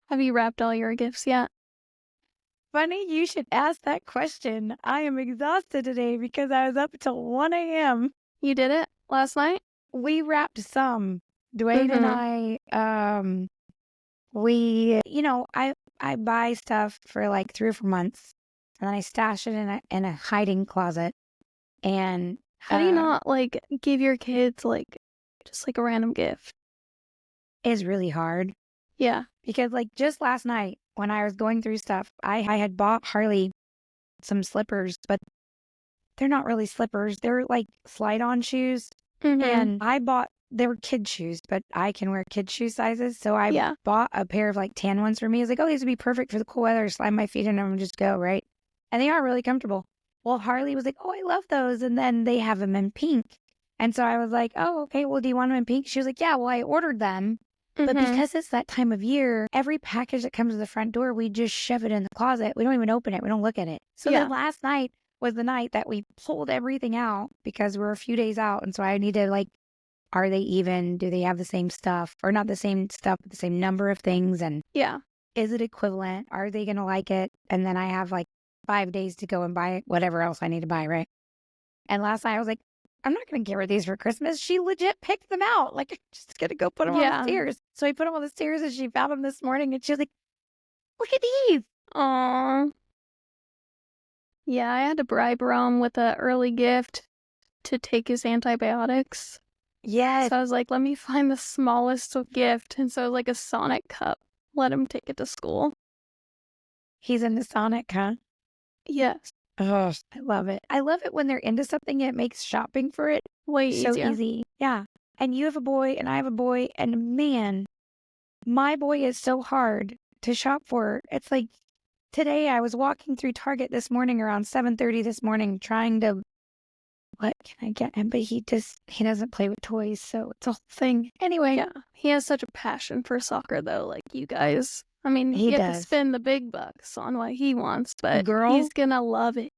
Have you wrapped all your gifts yet? Funny you should ask that question. I am exhausted today because I was up till 1 a.m. You did it last night? We wrapped some. Dwayne and Mm-hmm. I buy stuff for like 3 or 4 months, and then I stash it in a hiding closet. And How do you not, give your kids, just, a random gift? it's really hard Yeah. because like just last night when I was going through stuff, I had bought Harley some slippers, but they're not really slippers. They're like slide-on shoes. Mm-hmm. And they were kid shoes, but I can wear kid shoe sizes. So I Yeah. bought a pair of like tan ones for me. I was like, oh, these would be perfect for the cool weather. Slide my feet in them and just go, right? And they are really comfortable. Well, Harley was like, oh, I love those. And then they have them in pink. And so I was like, oh, okay, well, do you want them in pink? She was like, yeah, well, I ordered them. But Mm-hmm. because it's that time of year, every package that comes to the front door, we just shove it in the closet. We don't even open it. We don't look at it. So then Yeah. last night was the night that we pulled everything out because we're a few days out. And so I need to like, are they even? Do they have the same stuff? Or not the same stuff, but the same number of things? And Yeah. is it equivalent? Are they going to like it? And then I have like 5 days to go and buy whatever else I need to buy, right? And last night I was like, I'm not going to give her these for Christmas. She legit picked them out. Like, I'm just going to go put them on the Yeah. stairs. So I put them on the stairs and she found them this morning and she was like, look at these. Aw. Yeah, I had to bribe Rome with a early gift to take his antibiotics. Yes. So I was like, let me find the smallest gift. And so it was like a Sonic cup. Let him take it to school. He's into Sonic, huh? Yes. Oh, I love it. I love it when they're into something, it makes shopping for it Way so easier. easy. Yeah. And you have a boy and I have a boy, and man, my boy is so hard to shop for. It's like today I was walking through Target this morning around 7:30 this morning trying to, what can I get him? But he doesn't play with toys, so it's a whole thing. Anyway, Yeah. He has such a passion for soccer, though, like you guys. I mean, he you have to does. spend the big bucks on what he wants, but Girl, he's gonna love it.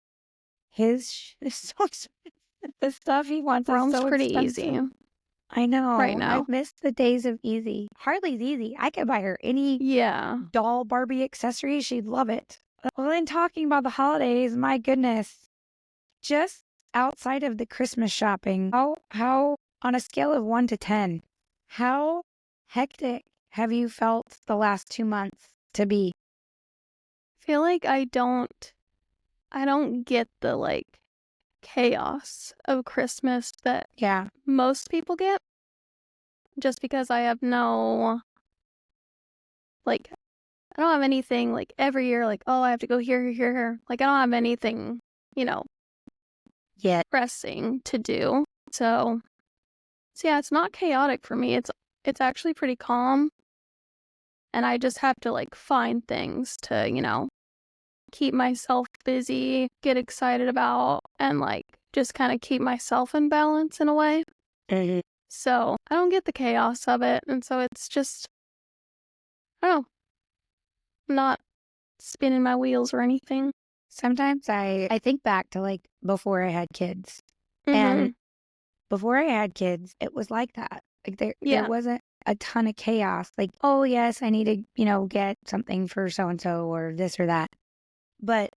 his is so expensive. The stuff he wants is Rome's so pretty expensive. easy I right know. now. I've missed the days of easy. Harley's easy. I could buy her any Yeah. doll Barbie accessory. She'd love it. Well, then talking about the holidays, my goodness, just outside of the Christmas shopping, how on a scale of 1 to 10, how hectic have you felt the last 2 months to be? I feel like I don't get the, chaos of Christmas that Yeah. most people get, just because I have no, like, I don't have anything, every year, oh, I have to go here, here, here, here. I don't have anything, you know, Yet. pressing to do. So yeah, it's not chaotic for me. It's actually pretty calm, and I just have to, find things to, keep myself busy, get excited about, and, just kind of keep myself in balance in a way. Mhm. So I don't get the chaos of it, and so it's just, I don't know, I'm not spinning my wheels or anything. Sometimes I think back to like before I had kids. Mm-hmm. And before I had kids, it was like that. Like there Yeah. wasn't a ton of chaos. Like, oh yes, I need to, get something for so and so or this or that. But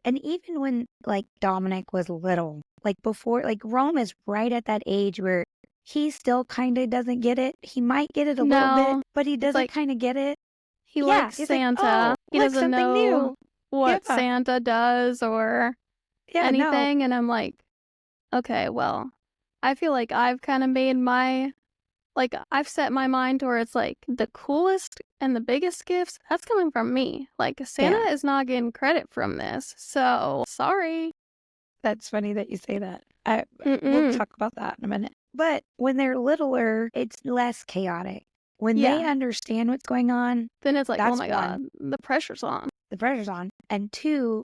and even when like Dominic was little, like before, like Rome is right at that age where he still kind of doesn't get it. He might get it a little bit, No, but he it's doesn't kind of get it. he Yeah, likes he's like, oh, Santa. He look, doesn't something know new. what Yeah, Santa does or yeah, no, anything, and I'm like, okay, well, I feel like I've kind of made I've set my mind to where it's the coolest and the biggest gifts, that's coming from me. Santa yeah. is not getting credit from this, so sorry. That's funny that you say that. We'll Mm-mm. talk about that in a minute. But when they're littler, it's less chaotic. When they Yeah. understand what's going on, Then it's oh that's my one, god, the pressure's on. the pressure's on. And two,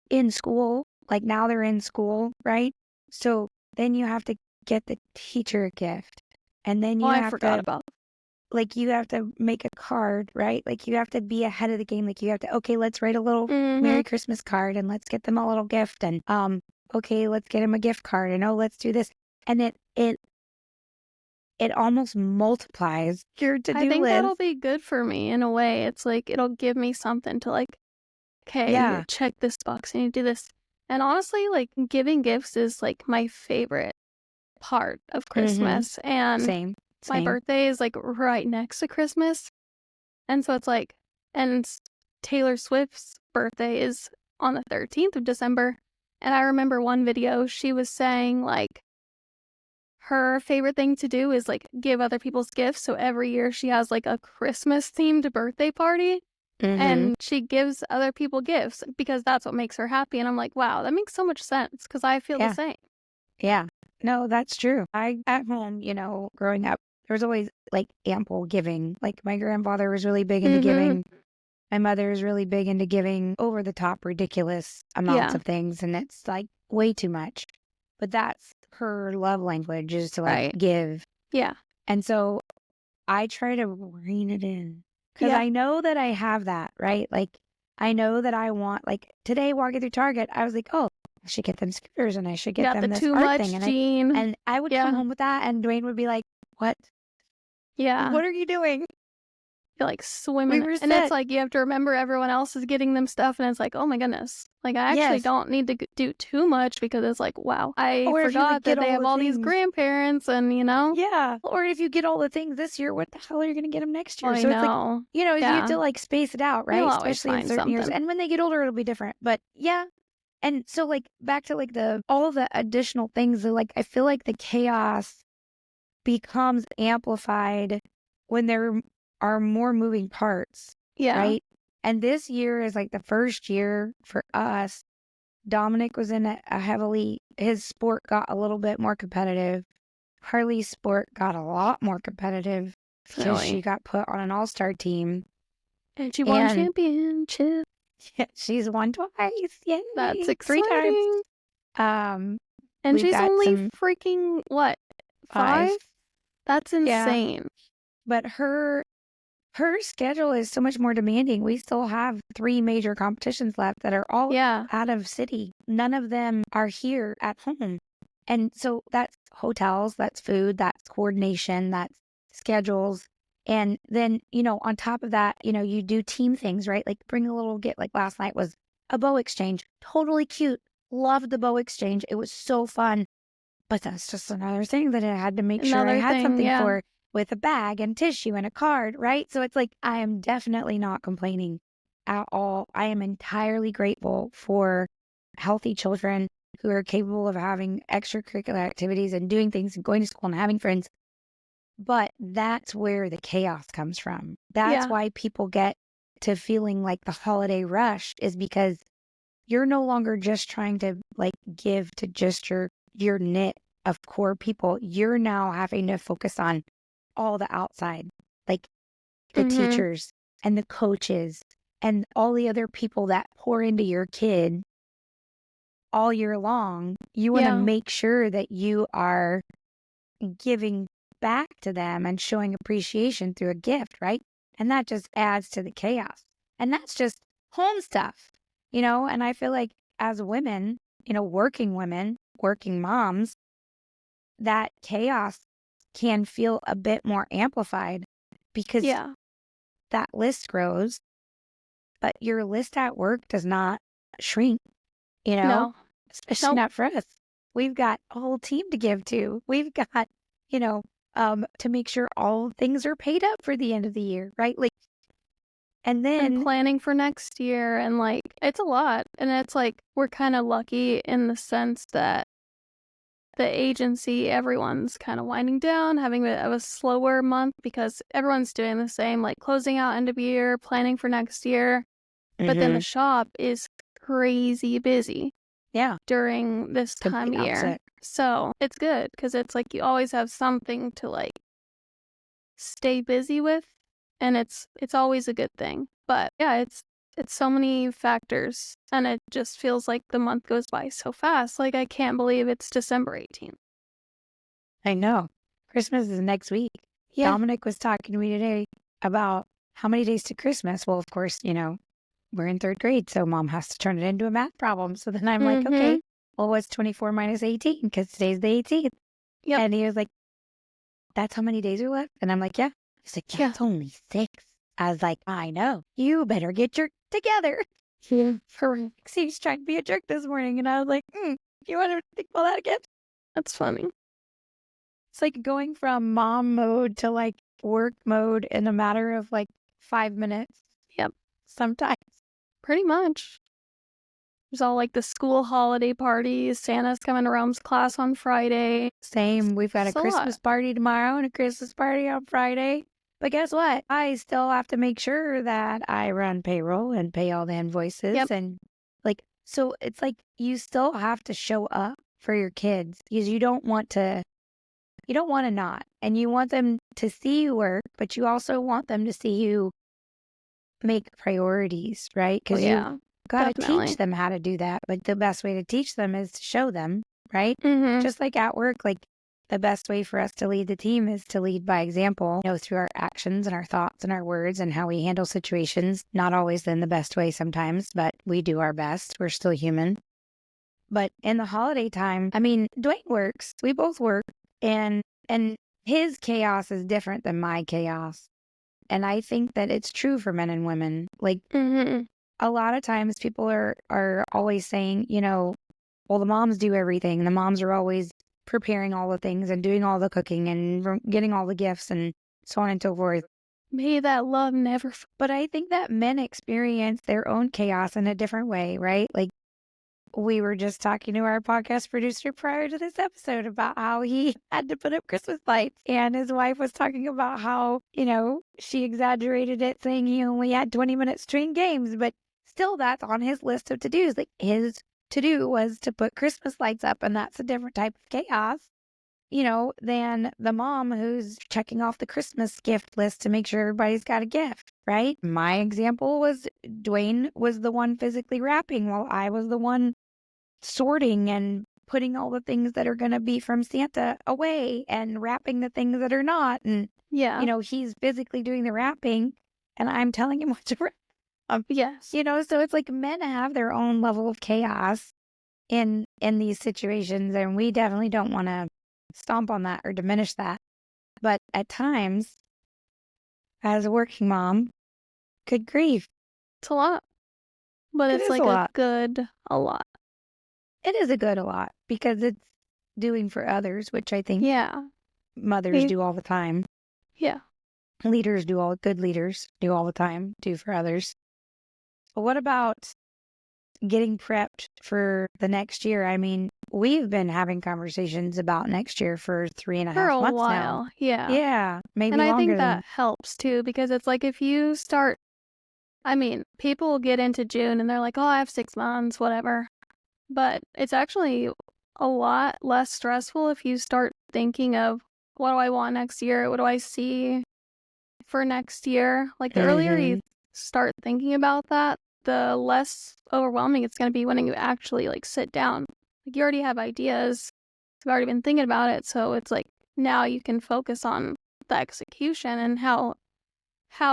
in school, like now they're in school, right? So then you have to get the teacher a gift. And then Oh, you I have forgot to, about. like, you have to make a card, right? Like, you have to be ahead of the game. Like, you have to, okay, let's write a little Mm-hmm. Merry Christmas card and let's get them a little gift. And, okay, let's get them a gift card and, oh, let's do this. And it almost multiplies your I to-do think that'll list. be good for me in a way. It's like it'll give me something to like, okay, you Yeah. check this box and you do this. And honestly, like giving gifts is like my favorite part of Mm-hmm. Christmas. And Same. my Same. birthday is like right next to Christmas. And so it's like, and Taylor Swift's birthday is on the 13th of December. And I remember one video, she was saying like her favorite thing to do is like give other people's gifts. So every year she has like a Christmas themed birthday party Mm-hmm. and she gives other people gifts because that's what makes her happy. And I'm like, wow, that makes so much sense because I feel the Yeah. same. Yeah. No, that's true. At home, growing up, there was always like ample giving. Like my grandfather was really big into Mm-hmm. giving. My mother is really big into giving over the top, ridiculous amounts Yeah. of things. And it's like way too much. But that's her love language is to like Right. give. Yeah. And so I try to rein it in because Yeah. I know that I have that, right? Like, I know that I want, like, today walking through Target, I was like, oh, I should get them scooters and I should get Got the them this too art much thing. gene. And I would come Yeah. home with that, and Dwayne would be like, what? Yeah. What are you doing? You're like We swimming. were And it's set. like you have to remember everyone else is getting them stuff. And it's like, oh my goodness. Like I actually Yes. don't need to do too much because it's like, wow, I Or if you forgot get that they all have the all these things. grandparents and, Yeah. Or if you get all the things this year, what the hell are you going to get them next year? I So it's like, know. you have Yeah. to like space it out, You'll right? always Especially in find certain years. something. And when they get older, it'll be different. But yeah. And so like back to like all the additional things that like, I feel like the chaos becomes amplified when there are more moving parts, Yeah. right? And this year is like the first year for us. Dominic was in his sport got a little bit more competitive. Harley's sport got a lot more competitive because she Really. got put on an all-star team. And she won And championship. she's won twice. Yay. That's 3 times. exciting. And We've she's got only some freaking, what, 5. 5? That's Yeah. insane. But her schedule is so much more demanding. We still have 3 major competitions left that are all Yeah. out of city. None of them are here at home. And so that's hotels, that's food, that's coordination, that's schedules. And then, on top of that, you do team things, right? Like bring a little gift. Like last night was a bow exchange. Totally cute. Loved the bow exchange. It was so fun. But that's just another thing that I had to make sure I Another had thing, something yeah. for, with a bag and tissue and a card, right? So it's like, I am definitely not complaining at all. I am entirely grateful for healthy children who are capable of having extracurricular activities and doing things and going to school and having friends. But that's where the chaos comes from. That's Yeah. why people get to feeling like the holiday rush is because you're no longer just trying to like give to just your knit of core people. You're now having to focus on all the outside, like the Mm-hmm. teachers and the coaches and all the other people that pour into your kid all year long. You want to Yeah. make sure that you are giving back to them and showing appreciation through a gift, right? And that just adds to the chaos. And that's just home stuff, and I feel like as women, working women, working moms, that chaos can feel a bit more amplified because Yeah. that list grows, but your list at work does not shrink, No. especially Nope. not for us. We've got a whole team to give to. We've got, to make sure all things are paid up for the end of the year, right? Like, and then, And planning for next year and like it's a lot. And it's like we're kind of lucky in the sense that the agency, everyone's kind of winding down, having a slower month because everyone's doing the same, like closing out end of year, planning for next year. But then the shop is crazy busy yeah, during this time complete of year. opposite. So it's good because it's like you always have something to like stay busy with, and it's always a good thing. But yeah, it's so many factors, and it just feels like the month goes by so fast. Like I can't believe it's December 18th. I know. Christmas is next week. Yeah. Dominic was talking to me today about how many days to Christmas. Well, of course, we're in 3rd grade, so mom has to turn it into a math problem. So then I'm like, okay, well, what's 24 minus 18? Because today's the 18th. Yep. And he was like, that's how many days are left? And I'm like, yeah. He's like, yeah, it's only 6. I was like, I know. You better get your together. For he's trying to be a jerk this morning. And I was like, you want to think about that again? That's funny. It's like going from mom mode to like work mode in a matter of like 5 minutes. Yep. Sometimes. Pretty much. There's all like the school holiday parties. Santa's coming to Rome's class on Friday. Same. We've got a It's a Christmas lot. party tomorrow and a Christmas party on Friday. But guess what? I still have to make sure that I run payroll and pay all the invoices. Yep. And like, so it's like you still have to show up for your kids because you don't want to not. And you want them to see you work, but you also want them to see you make priorities, right? Oh, Because yeah. you got to Definitely. teach them how to do that. But the best way to teach them is to show them, right? Mm-hmm. Just like at work, like the best way for us to lead the team is to lead by example, through our actions and our thoughts and our words and how we handle situations. Not always in the best way sometimes, but we do our best. We're still human. But in the holiday time, I mean, Dwayne works. We both work. And his chaos is different than my chaos. And I think that it's true for men and women. Like, a lot of times people are always saying, well, the moms do everything. The moms are always preparing all the things and doing all the cooking and getting all the gifts and so on and so forth. May that love never. But I think that men experience their own chaos in a different way, right? Like, we were just talking to our podcast producer prior to this episode about how he had to put up Christmas lights. And his wife was talking about how, she exaggerated it, saying he only had 20 minutes between games. But still, that's on his list of to-dos. Like, his to-do was to put Christmas lights up. And that's a different type of chaos, than the mom who's checking off the Christmas gift list to make sure everybody's got a gift, right? My example was Dwayne was the one physically wrapping while I was the one sorting and putting all the things that are going to be from Santa away and wrapping the things that are not. And, Yeah. He's physically doing the wrapping and I'm telling him what to wrap. Yes. So it's like men have their own level of chaos in these situations. And we definitely don't want to stomp on that or diminish that. But at times, as a working mom, good grief. It's a lot. But It it's is like a lot. a lot. It is a good a lot because it's doing for others, which I think mothers do all the time. Yeah. Good leaders do all the time, do for others. But what about getting prepped for the next year? I mean, we've been having conversations about next year for 3.5 For a months while. now. Yeah. Yeah, maybe And I longer think than that helps too, because it's like if you start, people will get into June and they're like, oh, I have 6 months, whatever. But it's actually a lot less stressful if you start thinking of, what do I want next year? What do I see for next year? Like, the earlier you start thinking about that, the less overwhelming it's going to be when you actually, like, sit down. Like, you already have ideas. You've already been thinking about it, so it's like, now you can focus on the execution and how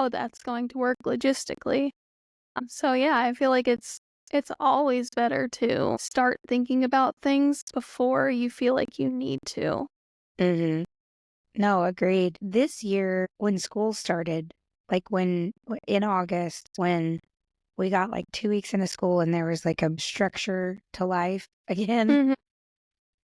that's going to work logistically. So, yeah, I feel like it's always better to start thinking about things before you feel like you need to. No, agreed. This year, when school started, like in August, when we got like 2 weeks into school and there was like a structure to life again,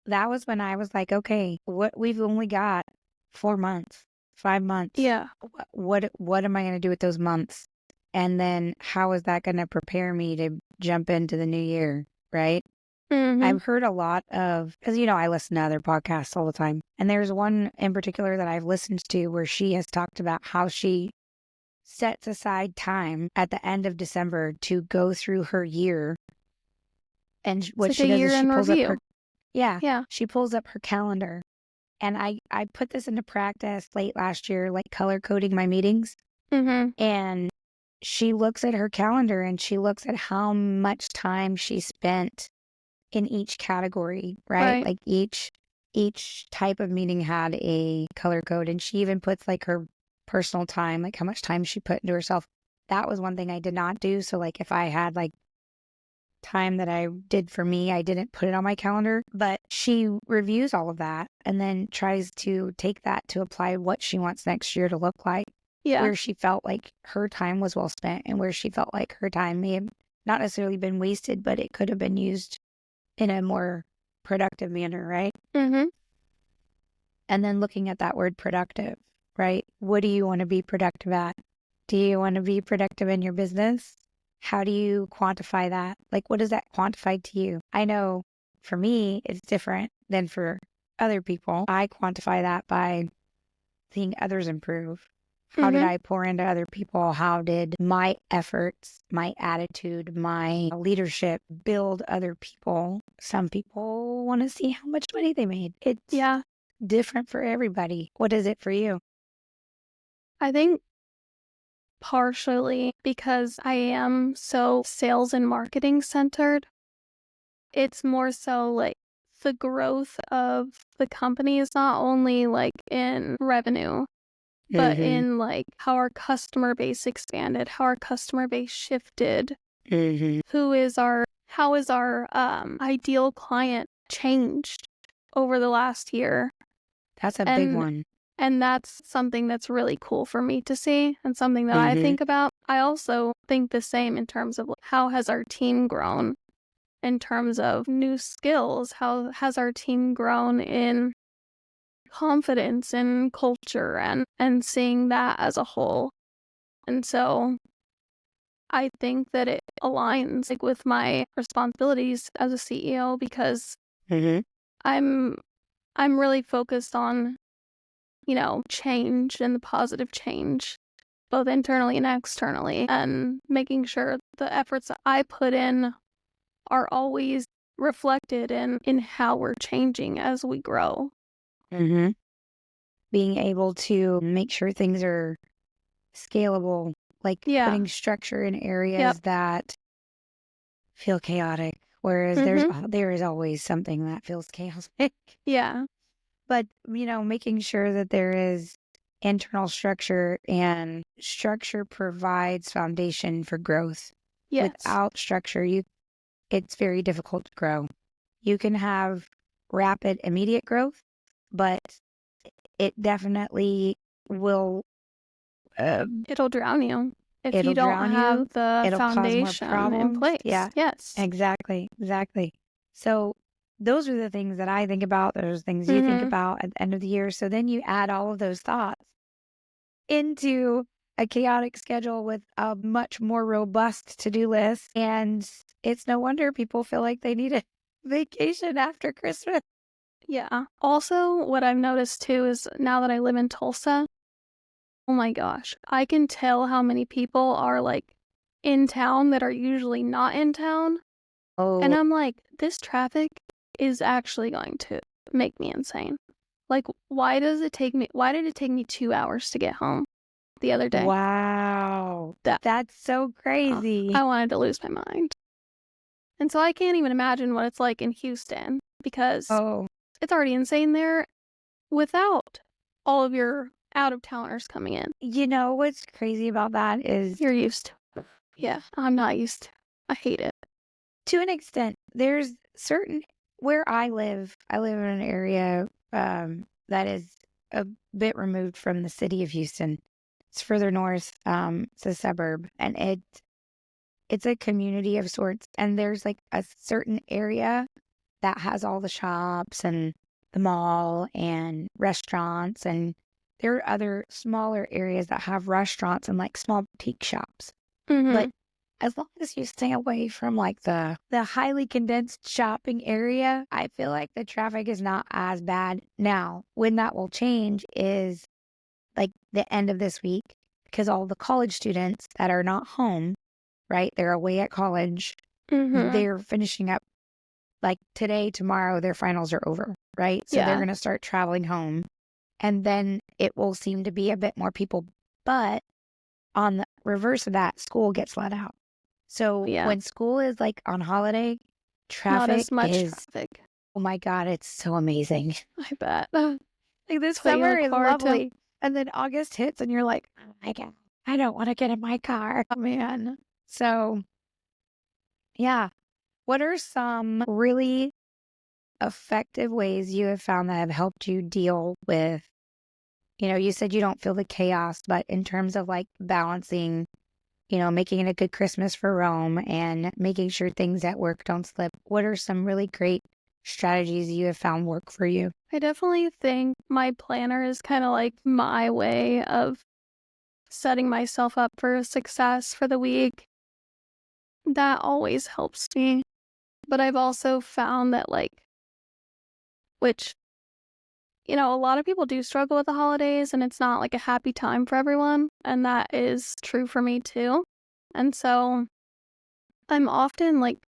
that was when I was like, okay, we've only got 4 months, 5 months. Yeah. What am I going to do with those months? And then how is that going to prepare me to jump into the new year, right? I've heard a lot of, because, I listen to other podcasts all the time. And there's one in particular that I've listened to where she has talked about how she sets aside time at the end of December to go through her year. And what like she a does is year she in pulls up review. her, she pulls up her calendar. And I put this into practice late last year, like color coding my meetings. And she looks at her calendar and she looks at how much time she spent in each category, right? Like each type of meeting had a color code, and she even puts like her personal time, like how much time she put into herself. That was one thing I did not do. So like if I had like time that I did for me. I didn't put it on my calendar, but she reviews all of that and then tries to take that to apply what she wants next year to look like, Yeah. where she felt like her time was well spent and where she felt like her time may have not necessarily been wasted, but it could have been used in a more productive manner, right? Mm-hmm. And then looking at that word productive, right? What do you want to be productive at? Do you want to be productive in your business? How do you quantify that? Like, what is that quantified to you? I know for me, it's different than for other people. I quantify that by seeing others improve. How did Mm-hmm. I pour into other people? How did my efforts, my attitude, my leadership build other people? Some people want to see how much money they made. It's Yeah. different for everybody. What is it for you? I think partially because I am so sales and marketing centered. It's more so like the growth of the company is not only like in revenue, but in like how our customer base expanded, how our customer base shifted, how is our ideal client changed over the last year. That's a big And one. and that's something that's really cool for me to see and something that I think about. I also think the same in terms of how has our team grown in terms of new skills, how has our team grown in confidence and culture and seeing that as a whole. And so I think that it aligns like with my responsibilities as a CEO because I'm I'm really focused on, change and the positive change, both internally and externally, and making sure the efforts that I put in are always reflected in how we're changing as we grow. Being able to make sure things are scalable, like Yeah. putting structure in areas Yep. that feel chaotic, whereas there is always something that feels chaotic. Yeah. But, making sure that there is internal structure and structure provides foundation for growth. Yes. Without structure, it's very difficult to grow. You can have rapid, immediate growth, but it definitely will, It'll drown you if you it'll don't drown have you. the It'll cause more foundation in problems. place. Yeah, Yes. exactly. So those are the things that I think about. Those are things you think about at the end of the year. So then you add all of those thoughts into a chaotic schedule with a much more robust to-do list. And it's no wonder people feel like they need a vacation after Christmas. Yeah. Also, what I've noticed too is now that I live in Tulsa, oh my gosh, I can tell how many people are like in town that are usually not in town. And Oh, I'm like, this traffic is actually going to make me insane. Like, why did it take me 2 hours to get home the other day? wow. That That's so crazy. I wanted to lose my mind. And so I can't even imagine what it's like in Houston because Oh, it's already insane there without all of your out-of-towners coming in. what's crazy about that is, You're used to. Yeah, I'm not used to. I hate it. to an extent, there's certain where I live in an area that is a bit removed from the city of Houston. It's further north. It's a suburb, and it's a community of sorts. And there's like a certain area that has all the shops and the mall and restaurants, and there are other smaller areas that have restaurants and like small boutique shops. But as long as you stay away from like the highly condensed shopping area, I feel like the traffic is not as bad. Now, when that will change is like the end of this week, because all the college students that are not home, right? They're away at college. They're finishing up like today, tomorrow, their finals are over, right? So they're Yeah. going to start traveling home. And then it will seem to be a bit more people. But on the reverse of that, school gets let out. So Yeah. when school is like on holiday, Not traffic as much is, traffic. oh my God, it's so amazing. I bet. Like this That's what you summer look is forward to. lovely. And then August hits and you're like, oh my God, I don't want to get in my car. Oh man. So yeah, What are some really effective ways you have found that have helped you deal with, you said you don't feel the chaos, but in terms of like balancing, making it a good Christmas for Rome and making sure things at work don't slip, what are some really great strategies you have found work for you? I definitely think my planner is kind of like my way of setting myself up for success for the week. That always helps me. But I've also found that, like, which, a lot of people do struggle with the holidays and it's not like a happy time for everyone. And that is true for me too. And so I'm often like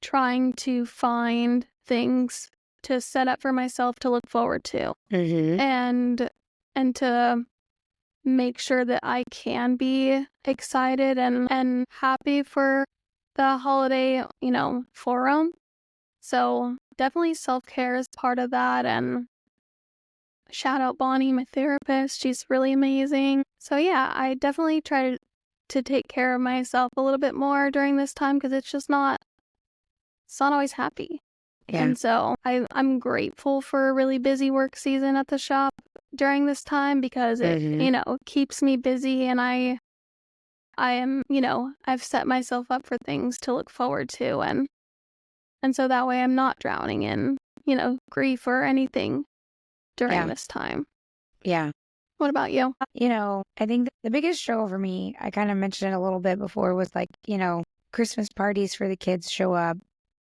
trying to find things to set up for myself to look forward to Mm-hmm. and to make sure that I can be excited and happy for the holiday, forum. So definitely self-care is part of that. And shout out Bonnie, my therapist. She's really amazing. So yeah, I definitely try to take care of myself a little bit more during this time because it's not always happy. Yeah. And so I'm grateful for a really busy work season at the shop during this time because it, Mm-hmm. keeps me busy and I am, I've set myself up for things to look forward to and so that way I'm not drowning in, grief or anything during Yeah. this time. Yeah. What about you? I think the biggest struggle for me, I kind of mentioned it a little bit before, was like, Christmas parties for the kids show up.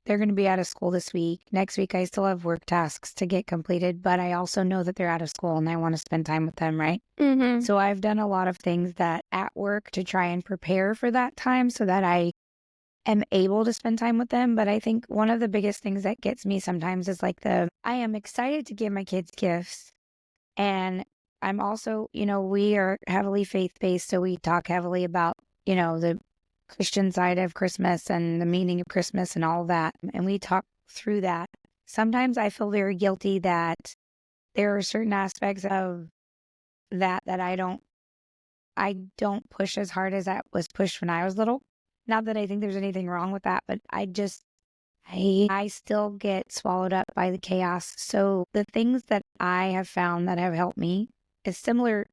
They're going to be out of school this week. Next week, I still have work tasks to get completed, but I also know that they're out of school and I want to spend time with them, right? Mm-hmm. So I've done a lot of things that at work to try and prepare for that time so that I am able to spend time with them. But I think one of the biggest things that gets me sometimes is like I am excited to give my kids gifts. And I'm also, we are heavily faith-based, so we talk heavily about, the Christian side of Christmas and the meaning of Christmas and all that. And we talk through that. Sometimes I feel very guilty that there are certain aspects of that I don't push as hard as that was pushed when I was little. Not that I think there's anything wrong with that, but I still get swallowed up by the chaos. So the things that I have found that have helped me is similar.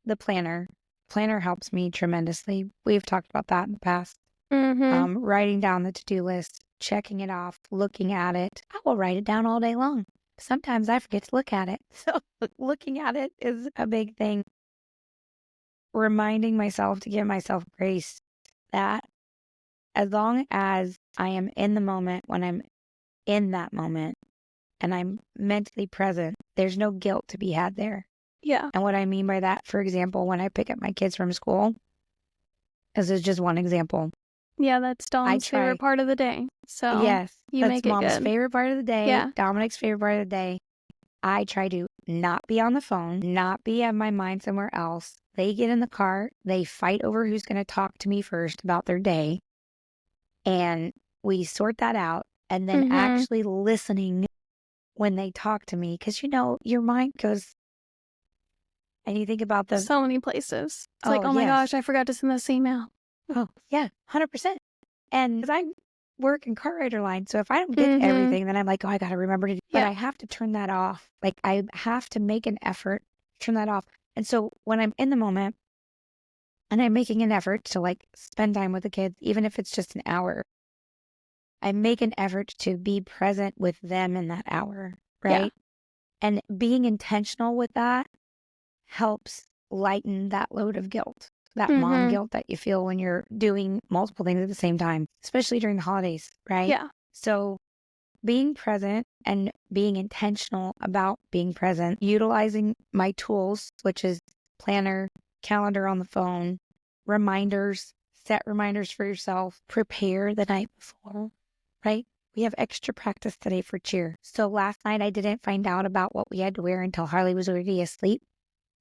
The planner. Planner helps me tremendously. We've talked about that in the past. Mm-hmm. Writing down the to-do list, checking it off, looking at it. I will write it down all day long. Sometimes I forget to look at it. So looking at it is a big thing. Reminding myself to give myself grace that as long as I am in the moment, when I'm in that moment and I'm mentally present, there's no guilt to be had there. Yeah. And what I mean by that, for example, when I pick up my kids from school, this is just one example. Yeah, that's I Dom's try, favorite part of the day. So yes, you that's make it mom's good. favorite part of the day, Yeah. Dominic's favorite part of the day. I try to not be on the phone, not be in my mind somewhere else. They get in the car, they fight over who's going to talk to me first about their day. And we sort that out. And then Mm-hmm. actually listening when they talk to me, because your mind goes and you think about So many places. It's like, oh, oh my yes. gosh, I forgot to send this email. Oh, yeah, 100%. And 'cause I work in car writer line, so if I don't get everything, then I'm like, oh, I got to remember to do. But Yeah. I have to turn that off. Like I have to make an effort to turn that off. And so when I'm in the moment and I'm making an effort to like spend time with the kids, even if it's just an hour, I make an effort to be present with them in that hour, Yeah. right? And being intentional with that helps lighten that load of guilt, that mom Mm-hmm. guilt that you feel when you're doing multiple things at the same time, especially during the holidays, right? Yeah. So being present and being intentional about being present, utilizing my tools, which is planner, calendar on the phone, reminders, set reminders for yourself, prepare the night before, right? We have extra practice today for cheer. So last night I didn't find out about what we had to wear until Harley was already asleep.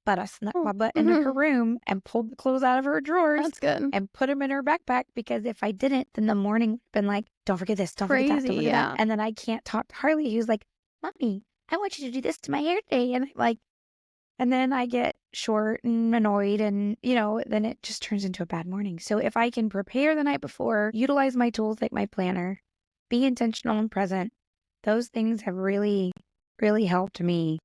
But I snuck my butt into her room and pulled the clothes out of her drawers That's good. and put them in her backpack because if I didn't, then the morning would have been like, don't forget this, don't forget that, don't Crazy, forget yeah. that. And then I can't talk to Harley, who's like, Mommy, I want you to do this to my hair today. And I'm like, and then I get short and annoyed and, then it just turns into a bad morning. So if I can prepare the night before, utilize my tools like my planner, be intentional and present. Those things have really, really helped me,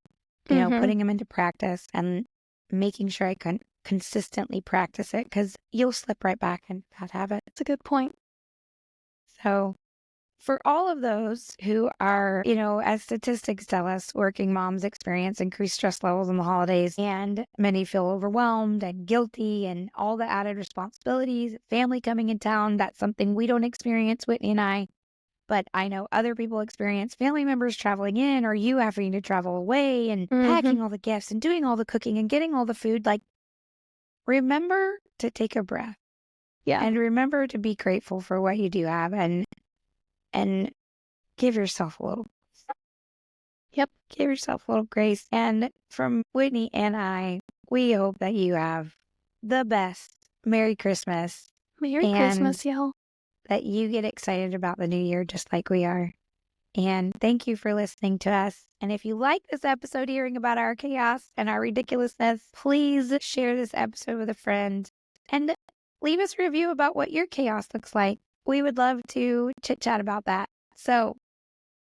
you know, Mhm. putting them into practice and making sure I can consistently practice it because you'll slip right back into that habit. That's a good point. So, for all of those who are, you know, as statistics tell us, working moms experience increased stress levels in the holidays, and many feel overwhelmed and guilty and all the added responsibilities, family coming in town. That's something we don't experience, Whitney and I. But I know other people experience family members traveling in or you having to travel away and Mhm. packing all the gifts and doing all the cooking and getting all the food. Like, remember to take a breath Yeah. and remember to be grateful for what you do have and give yourself a little Yep. give yourself a little grace. And from Whitney and I, we hope that you have the best Merry Christmas Merry and Christmas, y'all. that you get excited about the new year just like we are. And thank you for listening to us. And if you like this episode, hearing about our chaos and our ridiculousness, please share this episode with a friend and leave us a review about what your chaos looks like. We would love to chit chat about that. So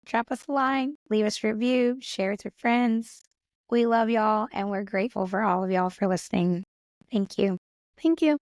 drop us a line, leave us a review, share it with friends. We love y'all and we're grateful for all of y'all for listening. Thank you. Thank you.